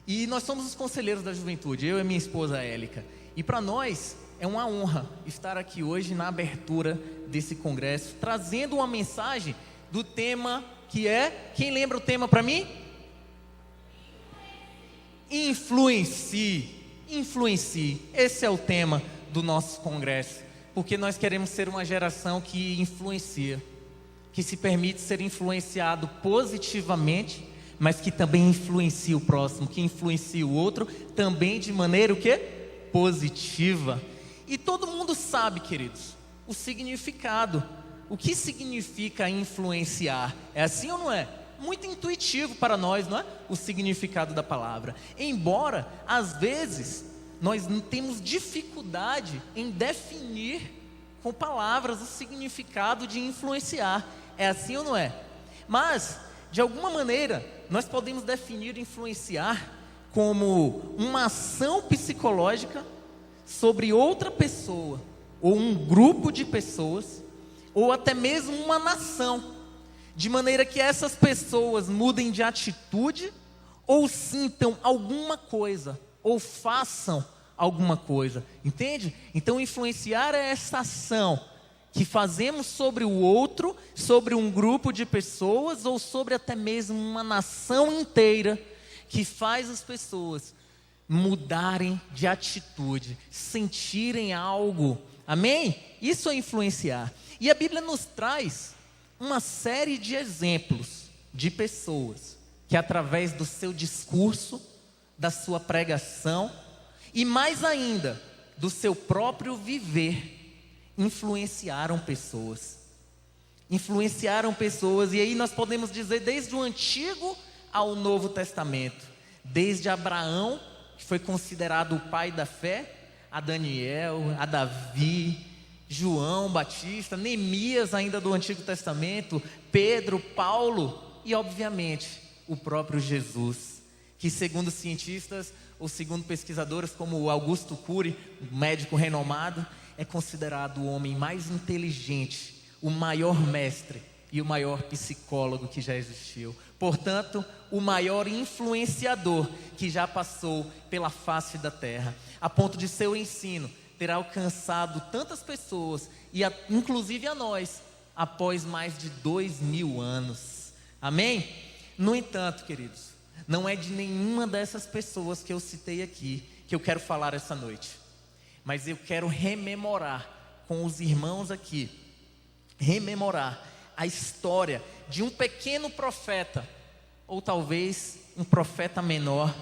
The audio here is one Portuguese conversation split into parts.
E nós somos os conselheiros da juventude, eu e minha esposa Élica. E para nós é uma honra estar aqui hoje na abertura desse congresso, trazendo uma mensagem do tema que é... Quem lembra o tema para mim? Influencie. Influencie. Esse é o tema do nosso congresso. Porque nós queremos ser uma geração que influencia, que se permite ser influenciado positivamente, mas que também influencia o próximo, que influencia o outro também de maneira o quê? Positiva. E todo mundo sabe, queridos, o significado. O que significa influenciar? É assim ou não é? Muito intuitivo para nós, não é? O significado da palavra. Embora, às vezes, nós temos dificuldade em definir com palavras o significado de influenciar. É assim ou não é? Mas, de alguma maneira, nós podemos definir influenciar como uma ação psicológica sobre outra pessoa, ou um grupo de pessoas, ou até mesmo uma nação, de maneira que essas pessoas mudem de atitude, ou sintam alguma coisa, ou façam alguma coisa, entende? Então influenciar é essa ação que fazemos sobre o outro, sobre um grupo de pessoas, ou sobre até mesmo uma nação inteira, que faz as pessoas mudarem de atitude, sentirem algo, amém? Isso é influenciar. E a Bíblia nos traz uma série de exemplos de pessoas que através do seu discurso, da sua pregação e mais ainda, do seu próprio viver, influenciaram pessoas. Influenciaram pessoas, e aí nós podemos dizer desde o Antigo ao Novo Testamento. Desde Abraão, que foi considerado o pai da fé, a Daniel, a Davi, João Batista, Neemias ainda do Antigo Testamento, Pedro, Paulo e obviamente o próprio Jesus, que segundo cientistas ou segundo pesquisadores como o Augusto Cury, um médico renomado, é considerado o homem mais inteligente, o maior mestre e o maior psicólogo que já existiu. Portanto, o maior influenciador que já passou pela face da terra, a ponto de seu ensino ter alcançado tantas pessoas, e inclusive a nós, após mais de 2000 anos. Amém? No entanto, queridos, não é de nenhuma dessas pessoas que eu citei aqui que eu quero falar essa noite, mas eu quero rememorar com os irmãos aqui, rememorar a história de um pequeno profeta, ou talvez um profeta menor,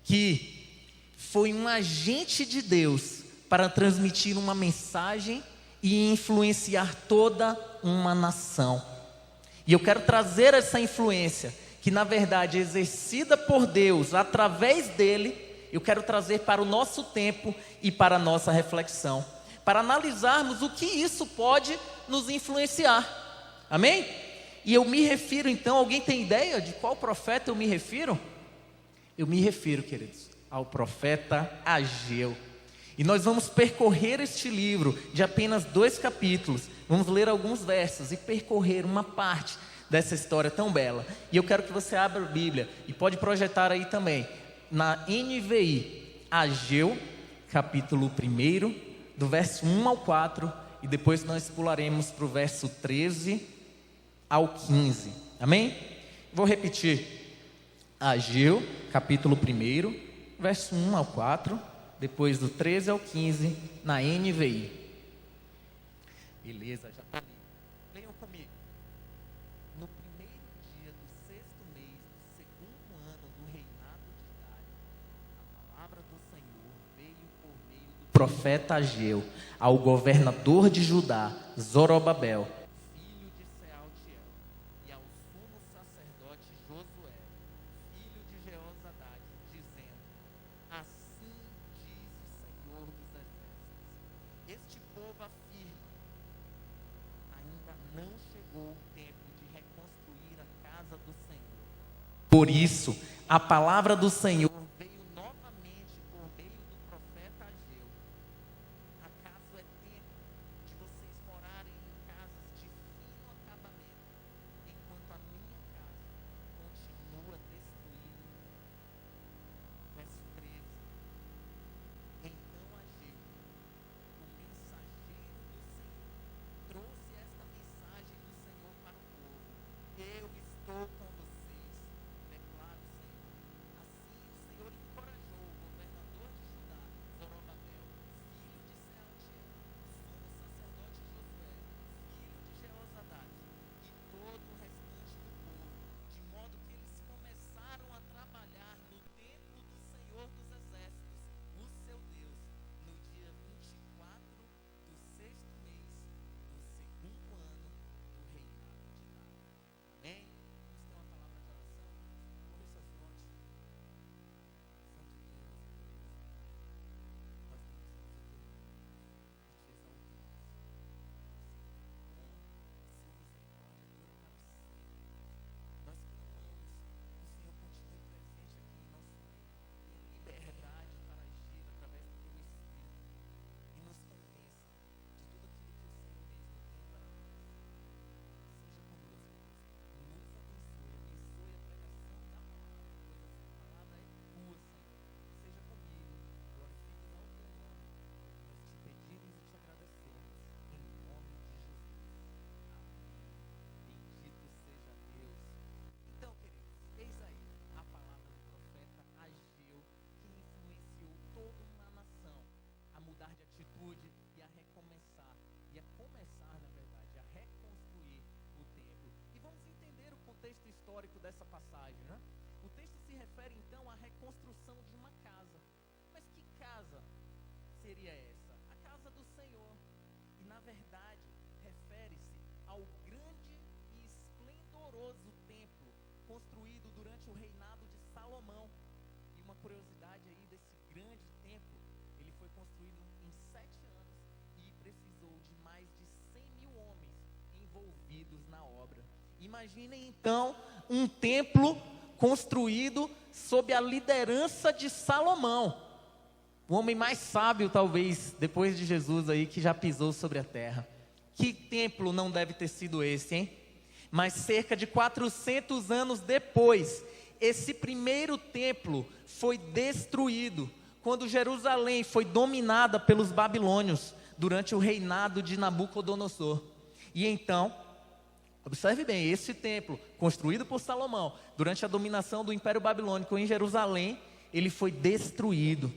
que foi um agente de Deus para transmitir uma mensagem e influenciar toda uma nação. E eu quero trazer essa influência, que na verdade é exercida por Deus através dele, eu quero trazer para o nosso tempo e para a nossa reflexão, para analisarmos o que isso pode nos influenciar. Amém? E eu me refiro então, alguém tem ideia de qual profeta eu me refiro? Eu me refiro, queridos, ao profeta Ageu. E nós vamos percorrer este livro de apenas 2 capítulos. Vamos ler alguns versos e percorrer uma parte dessa história tão bela. E eu quero que você abra a Bíblia e pode projetar aí também, na NVI, Ageu, capítulo 1, do verso 1 ao 4, e depois nós pularemos para o verso 13 ao 15. Amém? Vou repetir. Ageu, capítulo 1, verso 1 ao 4, depois do 13 ao 15, na NVI. Beleza, já está ali. Leiam comigo. No primeiro dia do 6º mês do 2º ano do reinado de Dário, a palavra do Senhor veio por meio do profeta Ageu ao governador de Judá, Zorobabel, filho de Sealtiel, e ao sumo sacerdote Josué, filho de Jeozadak, dizendo: assim diz o Senhor dos exércitos, este povo afirma, ainda não chegou o tempo de reconstruir a casa do Senhor. Por isso, a palavra do Senhor veio novamente por meio do profeta Ageu. Acaso é tempo de vocês morarem em casas de fino acabamento, enquanto a minha casa continua destruída? contexto histórico dessa passagem, né? O texto se refere então à reconstrução de uma casa. Mas que casa seria essa? A casa do Senhor. E na verdade, refere-se ao grande e esplendoroso templo construído durante o reinado de Salomão. E uma curiosidade aí desse grande templo, ele foi construído em 7 anos e precisou de mais de 100.000 homens envolvidos na obra. Imaginem então um templo construído sob a liderança de Salomão, o homem mais sábio talvez depois de Jesus aí que já pisou sobre a terra. Que templo não deve ter sido esse, hein? Mas cerca de 400 anos depois, esse primeiro templo foi destruído quando Jerusalém foi dominada pelos babilônios durante o reinado de Nabucodonosor. E então, observe bem, esse templo, construído por Salomão, durante a dominação do Império Babilônico em Jerusalém, ele foi destruído.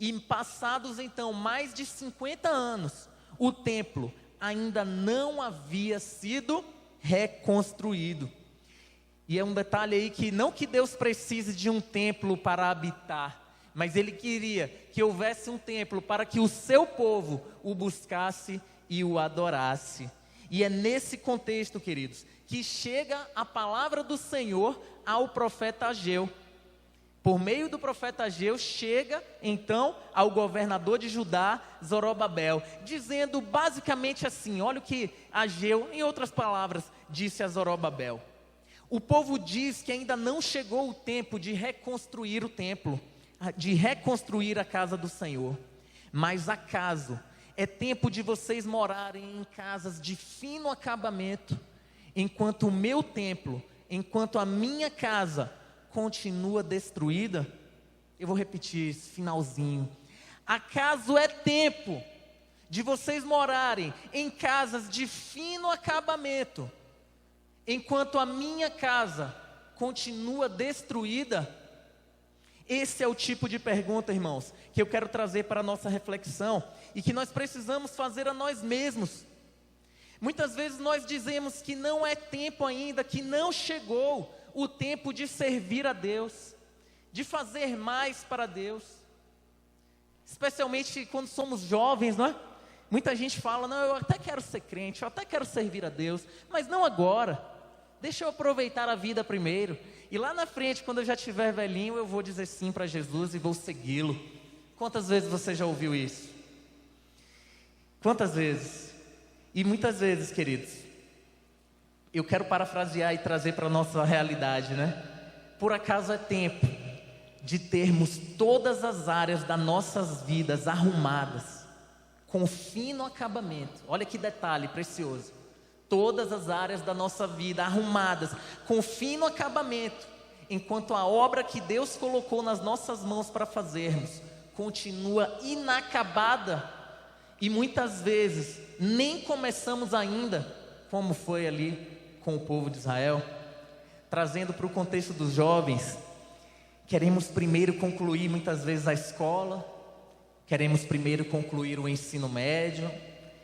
E passados então mais de 50 anos, o templo ainda não havia sido reconstruído. E é um detalhe aí que não que Deus precise de um templo para habitar, mas Ele queria que houvesse um templo para que o seu povo o buscasse e o adorasse. E é nesse contexto, queridos, que chega a palavra do Senhor ao profeta Ageu. Por meio do profeta Ageu, chega então ao governador de Judá, Zorobabel, dizendo basicamente assim, olha o que Ageu, em outras palavras, disse a Zorobabel. O povo diz que ainda não chegou o tempo de reconstruir o templo, de reconstruir a casa do Senhor. Mas acaso é tempo de vocês morarem em casas de fino acabamento, enquanto o meu templo, enquanto a minha casa continua destruída? Eu vou repetir esse finalzinho. Acaso é tempo de vocês morarem em casas de fino acabamento, enquanto a minha casa continua destruída? Esse é o tipo de pergunta, irmãos, que eu quero trazer para a nossa reflexão e que nós precisamos fazer a nós mesmos. Muitas vezes nós dizemos que não é tempo ainda, que não chegou o tempo de servir a Deus, de fazer mais para Deus. Especialmente quando somos jovens, não é? Muita gente fala, não, eu até quero ser crente, eu até quero servir a Deus, mas não agora. Deixa eu aproveitar a vida primeiro. E lá na frente, quando eu já estiver velhinho, eu vou dizer sim para Jesus e vou segui-lo. Quantas vezes você já ouviu isso? Quantas vezes? E muitas vezes, queridos, eu quero parafrasear e trazer para a nossa realidade, né? Por acaso é tempo de termos todas as áreas das nossas vidas arrumadas, com fino acabamento. Olha que detalhe precioso. Todas as áreas da nossa vida arrumadas, com fino acabamento, enquanto a obra que Deus colocou nas nossas mãos para fazermos, continua inacabada, e muitas vezes nem começamos ainda, como foi ali com o povo de Israel. Trazendo para o contexto dos jovens, queremos primeiro concluir muitas vezes a escola, queremos primeiro concluir o ensino médio,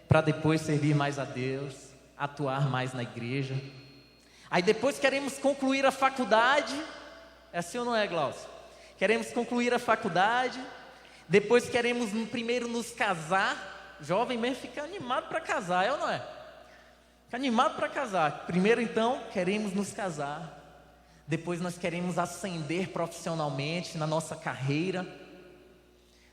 para depois servir mais a Deus, atuar mais na igreja. Aí depois queremos concluir a faculdade, é assim ou não é, Glaucio? Queremos concluir a faculdade, depois queremos primeiro nos casar. Jovem mesmo fica animado para casar, é ou não é? Fica animado para casar. Primeiro então queremos nos casar, depois nós queremos ascender profissionalmente na nossa carreira,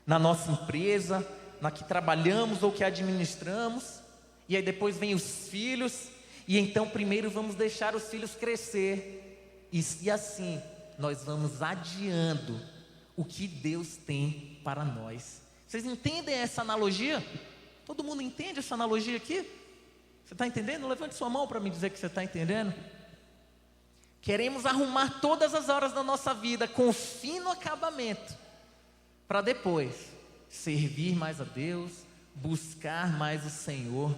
na nossa empresa, na que trabalhamos ou que administramos. E aí depois vem os filhos, e então primeiro vamos deixar os filhos crescer, e assim nós vamos adiando o que Deus tem para nós. Vocês entendem essa analogia? Todo mundo entende essa analogia aqui? Você está entendendo? Levante sua mão para me dizer que você está entendendo. Queremos arrumar todas as horas da nossa vida com fino acabamento, para depois servir mais a Deus, buscar mais o Senhor.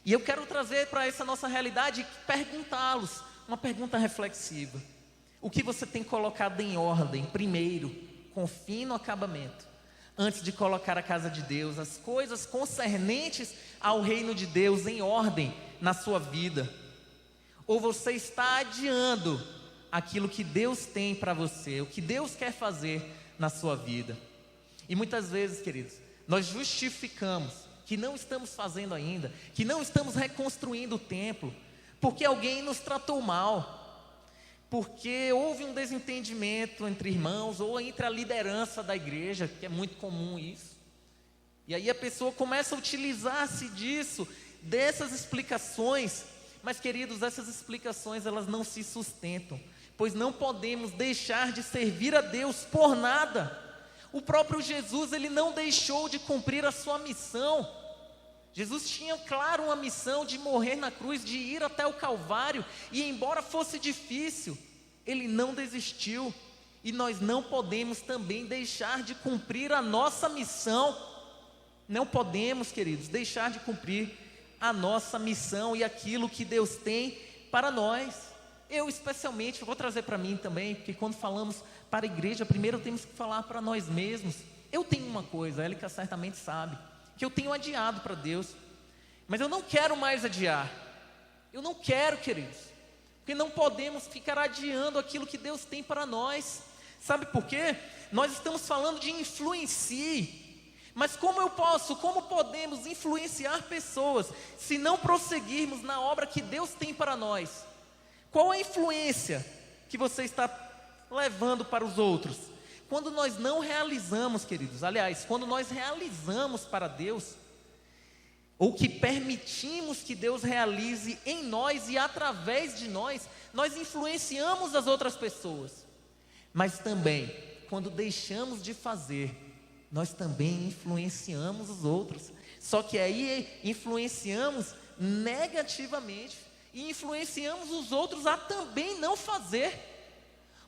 E eu quero trazer para essa nossa realidade e perguntá-los uma pergunta reflexiva. O que você tem colocado em ordem primeiro, com fino acabamento, antes de colocar a casa de Deus, as coisas concernentes ao reino de Deus em ordem na sua vida? ou você está adiando aquilo que Deus tem para você, o que Deus quer fazer na sua vida. E muitas vezes, queridos, nós justificamos que não estamos fazendo ainda, que não estamos reconstruindo o templo, porque alguém nos tratou mal, porque houve um desentendimento entre irmãos, ou entre a liderança da igreja, que é muito comum isso. E aí a pessoa começa a utilizar-se disso, dessas explicações. Mas, queridos, essas explicações, elas não se sustentam, pois não podemos deixar de servir a Deus por nada. O próprio Jesus, ele não deixou de cumprir a sua missão. Jesus tinha, claro, uma missão de morrer na cruz, de ir até o Calvário, e embora fosse difícil, ele não desistiu. E nós não podemos também deixar de cumprir a nossa missão. Não podemos, queridos, deixar de cumprir a nossa missão e aquilo que Deus tem para nós. Eu especialmente, vou trazer para mim também, porque quando falamos para a igreja, primeiro temos que falar para nós mesmos. Eu tenho uma coisa, a Élica certamente sabe, que eu tenho adiado para Deus, mas eu não quero mais adiar. Eu não quero, queridos, porque não podemos ficar adiando aquilo que Deus tem para nós. Sabe por quê? Nós estamos falando de influencie. Mas como podemos influenciar pessoas se não prosseguirmos na obra que Deus tem para nós? Qual a influência que você está levando para os outros? Quando nós não realizamos, queridos, aliás, quando nós realizamos para Deus, ou que permitimos que Deus realize em nós e através de nós, nós influenciamos as outras pessoas. Mas também, quando deixamos de fazer, nós também influenciamos os outros. Só que aí influenciamos negativamente e influenciamos os outros a também não fazer.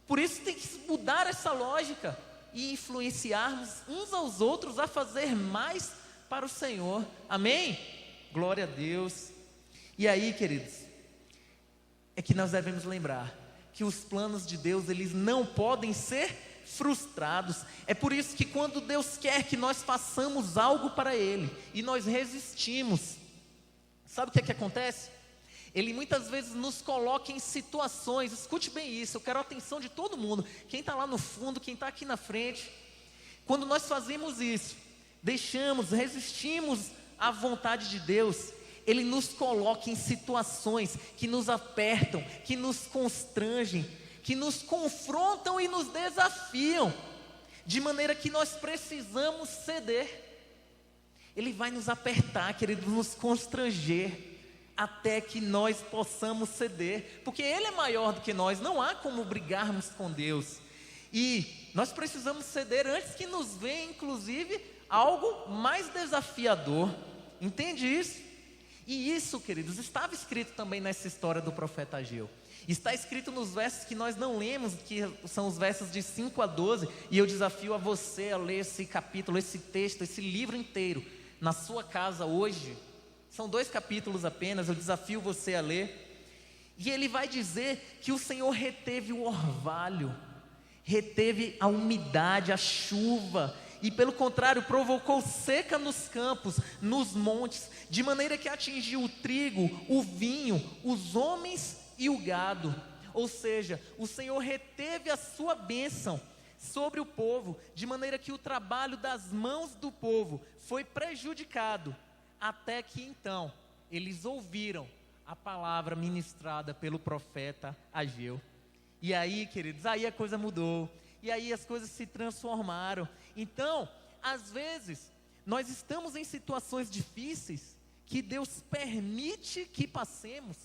Por isso tem que mudar essa lógica e influenciarmos uns aos outros a fazer mais para o Senhor. Amém? Glória a Deus. E aí, queridos, é que nós devemos lembrar que os planos de Deus, eles não podem ser frustrados. É por isso que quando Deus quer que nós façamos algo para Ele e nós resistimos, sabe o que é que acontece? Ele muitas vezes nos coloca em situações, escute bem isso, eu quero a atenção de todo mundo, quem está lá no fundo, quem está aqui na frente. Quando nós fazemos isso, resistimos à vontade de Deus, Ele nos coloca em situações que nos apertam, que nos constrangem, que nos confrontam e nos desafiam, de maneira que nós precisamos ceder. Ele vai nos apertar, querido, nos constranger, até que nós possamos ceder, porque Ele é maior do que nós, não há como brigarmos com Deus, e nós precisamos ceder antes que nos venha, inclusive, algo mais desafiador. Entende isso? E isso, queridos, estava escrito também nessa história do profeta Ageu. Está escrito nos versos que nós não lemos, que são os versos de 5 a 12, e eu desafio a você a ler esse capítulo, esse texto, esse livro inteiro, na sua casa hoje. São 2 capítulos apenas, eu desafio você a ler. E ele vai dizer que o Senhor reteve o orvalho, reteve a umidade, a chuva, e pelo contrário, provocou seca nos campos, nos montes, de maneira que atingiu o trigo, o vinho, os homens e o gado. Ou seja, o Senhor reteve a sua bênção sobre o povo, de maneira que o trabalho das mãos do povo foi prejudicado, até que então eles ouviram a palavra ministrada pelo profeta Ageu. E aí, queridos, aí a coisa mudou, e aí as coisas se transformaram. Então, às vezes, nós estamos em situações difíceis que Deus permite que passemos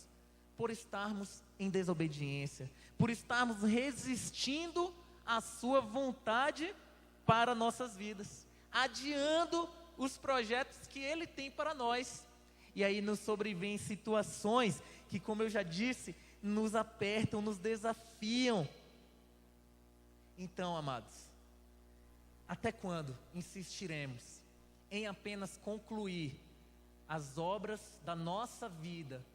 por estarmos em desobediência, por estarmos resistindo à sua vontade para nossas vidas, adiando os projetos que Ele tem para nós. E aí nos sobrevêm situações que, como eu já disse, nos apertam, nos desafiam. Então, amados, até quando insistiremos em apenas concluir as obras da nossa vida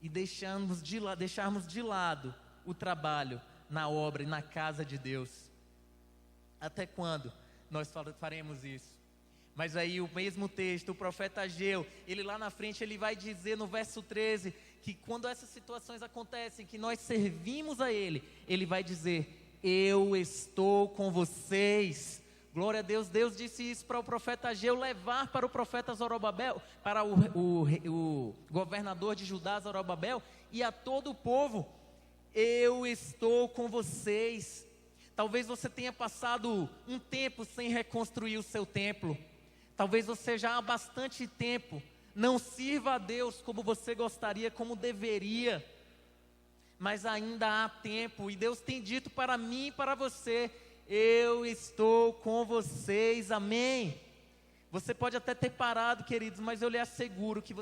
e deixarmos de lado o trabalho na obra e na casa de Deus? Até quando nós faremos isso? Mas aí o mesmo texto, o profeta Ageu, ele lá na frente, ele vai dizer no verso 13, que quando essas situações acontecem, que nós servimos a Ele, Ele vai dizer: eu estou com vocês. Glória a Deus. Deus disse isso para o profeta Ageu levar para o profeta Zorobabel, para o governador de Judá, Zorobabel, e a todo o povo: eu estou com vocês. Talvez você tenha passado um tempo sem reconstruir o seu templo. Talvez você já há bastante tempo não sirva a Deus como você gostaria, como deveria. Mas ainda há tempo, e Deus tem dito para mim e para você: eu estou com vocês, amém. Você pode até ter parado, queridos, mas eu lhe asseguro que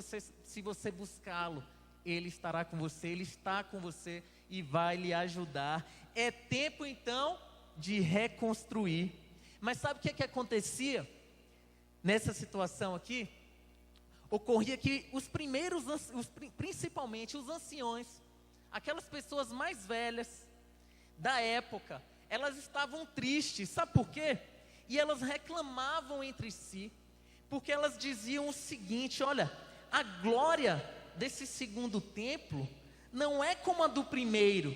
se você buscá-lo, Ele estará com você, Ele está com você e vai lhe ajudar. É tempo então de reconstruir. Mas sabe o que acontecia nessa situação aqui? Ocorria que principalmente os anciões, aquelas pessoas mais velhas da época, elas estavam tristes. Sabe por quê? E elas reclamavam entre si, porque elas diziam o seguinte: olha, a glória desse segundo templo não é como a do primeiro.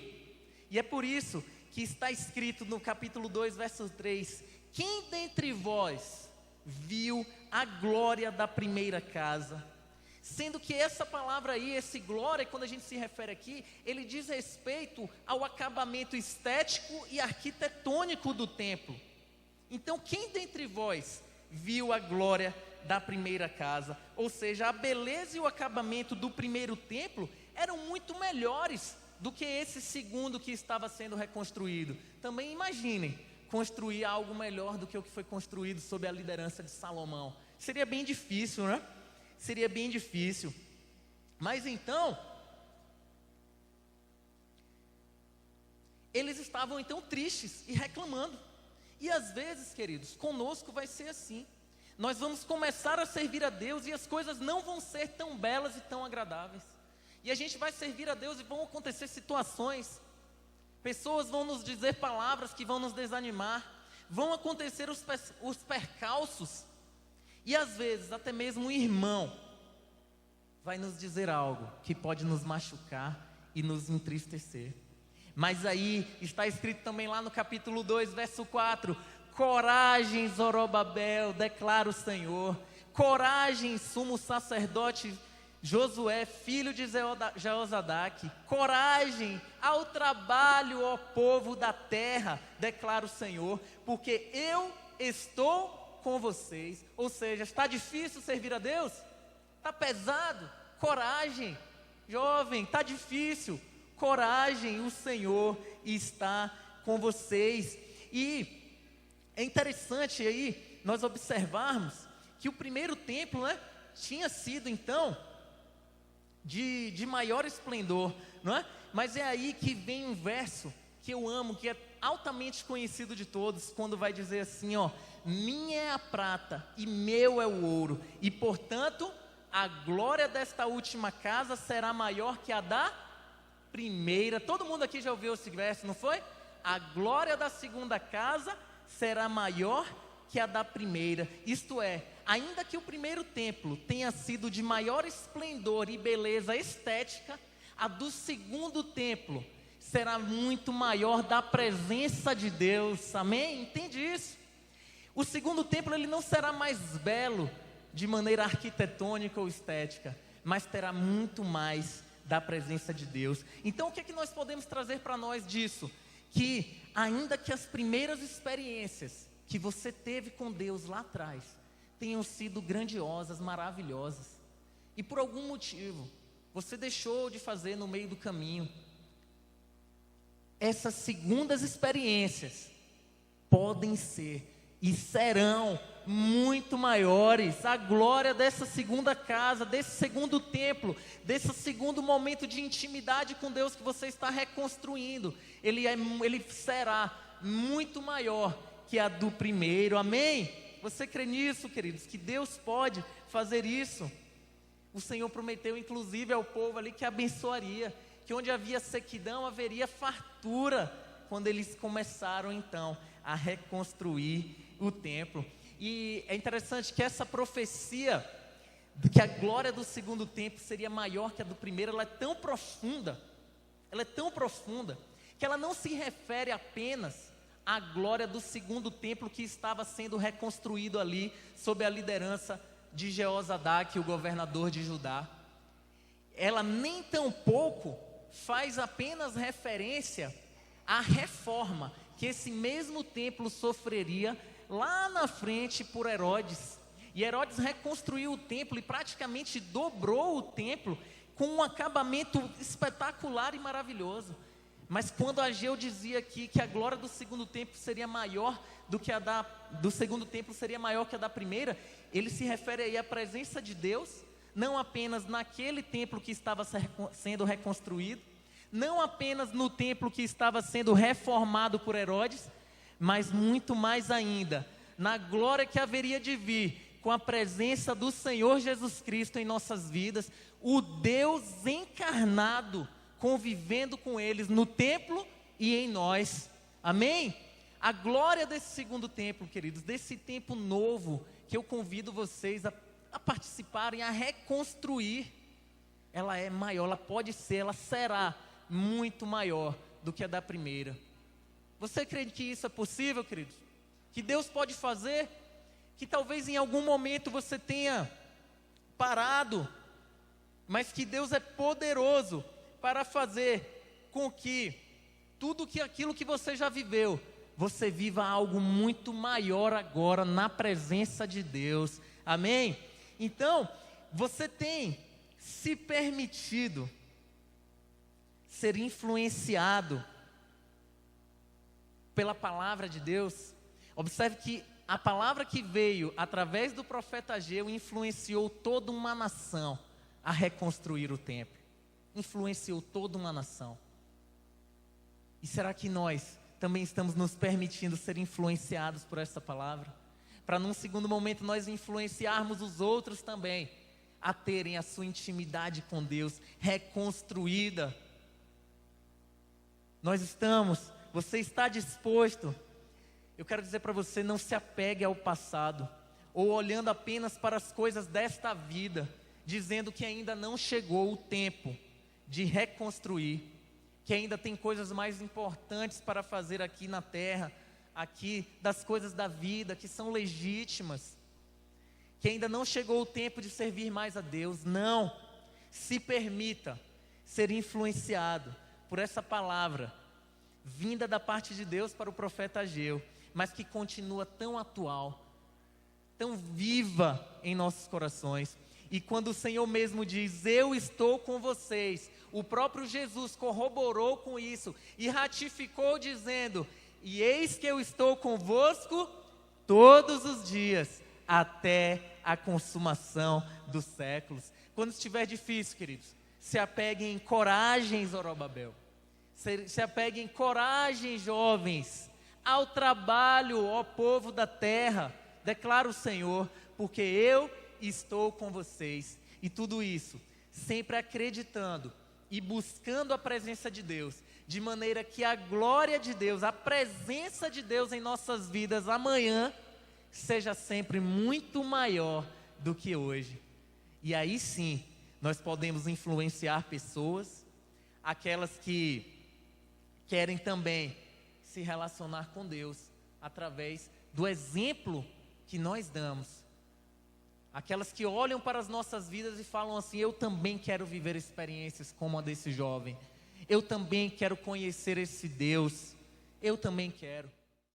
E é por isso que está escrito no capítulo 2, verso 3: quem dentre vós viu a glória da primeira casa? Sendo que essa palavra aí, esse glória, quando a gente se refere aqui, ele diz respeito ao acabamento estético e arquitetônico do templo. Então, quem dentre vós viu a glória da primeira casa? Ou seja, a beleza e o acabamento do primeiro templo eram muito melhores do que esse segundo que estava sendo reconstruído. Também imaginem construir algo melhor do que o que foi construído sob a liderança de Salomão. Seria bem difícil, né? Seria bem difícil. Mas então, eles estavam então tristes e reclamando. E às vezes, queridos, conosco vai ser assim. Nós vamos começar a servir a Deus e as coisas não vão ser tão belas e tão agradáveis. E a gente vai servir a Deus e vão acontecer situações. Pessoas vão nos dizer palavras que vão nos desanimar. Vão acontecer os percalços. E às vezes até mesmo um irmão vai nos dizer algo que pode nos machucar e nos entristecer. Mas aí está escrito também lá no capítulo 2, verso 4: coragem, Zorobabel, declara o Senhor. Coragem, sumo sacerdote Josué, filho de Jeozadaque. Coragem ao trabalho, ó povo da terra, declara o Senhor, porque eu estou com vocês. Ou seja, está difícil servir a Deus? Está pesado? Coragem, jovem, está difícil? Coragem, o Senhor está com vocês. E é interessante aí nós observarmos que o primeiro templo, né, tinha sido então de maior esplendor, não é? Mas é aí que vem um verso que eu amo, que é altamente conhecido de todos, quando vai dizer assim, ó: minha é a prata e meu é o ouro, e portanto a glória desta última casa será maior que a da primeira. Todo mundo aqui já ouviu esse verso, não foi? A glória da segunda casa será maior que a da primeira. Isto é, ainda que o primeiro templo tenha sido de maior esplendor e beleza estética, a do segundo templo será muito maior da presença de Deus. Amém? Entende isso? O segundo templo, ele não será mais belo de maneira arquitetônica ou estética, mas terá muito mais da presença de Deus. Então o que é que nós podemos trazer para nós disso? Que ainda que as primeiras experiências que você teve com Deus lá atrás tenham sido grandiosas, maravilhosas, e por algum motivo você deixou de fazer no meio do caminho, essas segundas experiências podem ser e serão muito maiores. A glória dessa segunda casa, desse segundo templo, desse segundo momento de intimidade com Deus que você está reconstruindo, ele será muito maior que a do primeiro. Amém? Você crê nisso, queridos? Que Deus pode fazer isso? O Senhor prometeu inclusive ao povo ali que abençoaria, que onde havia sequidão haveria fartura, quando eles começaram então a reconstruir o templo. E é interessante que essa profecia que a glória do segundo templo seria maior que a do primeiro. Ela é tão profunda, que ela não se refere apenas à glória do segundo templo que estava sendo reconstruído ali, sob a liderança de Jeozadak, o governador de Judá. Ela nem tampouco faz apenas referência à reforma que esse mesmo templo sofreria lá na frente por Herodes. E Herodes reconstruiu o templo e praticamente dobrou o templo com um acabamento espetacular e maravilhoso. Mas quando Ageu dizia aqui que a glória do segundo templo seria maior do que a do segundo templo seria maior que a da primeira, ele se refere aí à presença de Deus, não apenas naquele templo que estava sendo reconstruído, não apenas no templo que estava sendo reformado por Herodes, mas muito mais ainda, na glória que haveria de vir com a presença do Senhor Jesus Cristo em nossas vidas, o Deus encarnado convivendo com eles no templo e em nós. Amém? A glória desse segundo templo, queridos, desse templo novo que eu convido vocês a participarem, a reconstruir, ela é maior, ela pode ser, ela será muito maior do que a da primeira. Você crê que isso é possível, queridos? Que Deus pode fazer? Que talvez em algum momento você tenha parado, mas que Deus é poderoso para fazer com que aquilo que você já viveu, você viva algo muito maior agora na presença de Deus. Amém? Então, você tem se permitido ser influenciado pela palavra de Deus? Observe que a palavra que veio através do profeta Ageu influenciou toda uma nação a reconstruir o templo. Influenciou toda uma nação. E será que nós também estamos nos permitindo ser influenciados por essa palavra? Para num segundo momento nós influenciarmos os outros também a terem a sua intimidade com Deus reconstruída. Você está disposto? Eu quero dizer para você, não se apegue ao passado, ou olhando apenas para as coisas desta vida, dizendo que ainda não chegou o tempo de reconstruir, que ainda tem coisas mais importantes para fazer aqui na terra, aqui das coisas da vida, que são legítimas, que ainda não chegou o tempo de servir mais a Deus. Não, se permita ser influenciado por essa palavra, vinda da parte de Deus para o profeta Ageu, mas que continua tão atual, tão viva em nossos corações. E quando o Senhor mesmo diz, eu estou com vocês, o próprio Jesus corroborou com isso e ratificou dizendo, e eis que eu estou convosco todos os dias, até a consumação dos séculos. Quando estiver difícil, queridos, se apeguem em coragem, Zorobabel. Se apeguem em coragem, jovens, ao trabalho, ó povo da terra, declara o Senhor, porque eu estou com vocês. E tudo isso, sempre acreditando e buscando a presença de Deus, de maneira que a glória de Deus, a presença de Deus em nossas vidas amanhã, seja sempre muito maior do que hoje. E aí sim, nós podemos influenciar pessoas, aquelas que querem também se relacionar com Deus, através do exemplo que nós damos. Aquelas que olham para as nossas vidas e falam assim, eu também quero viver experiências como a desse jovem. Eu também quero conhecer esse Deus. Eu também quero.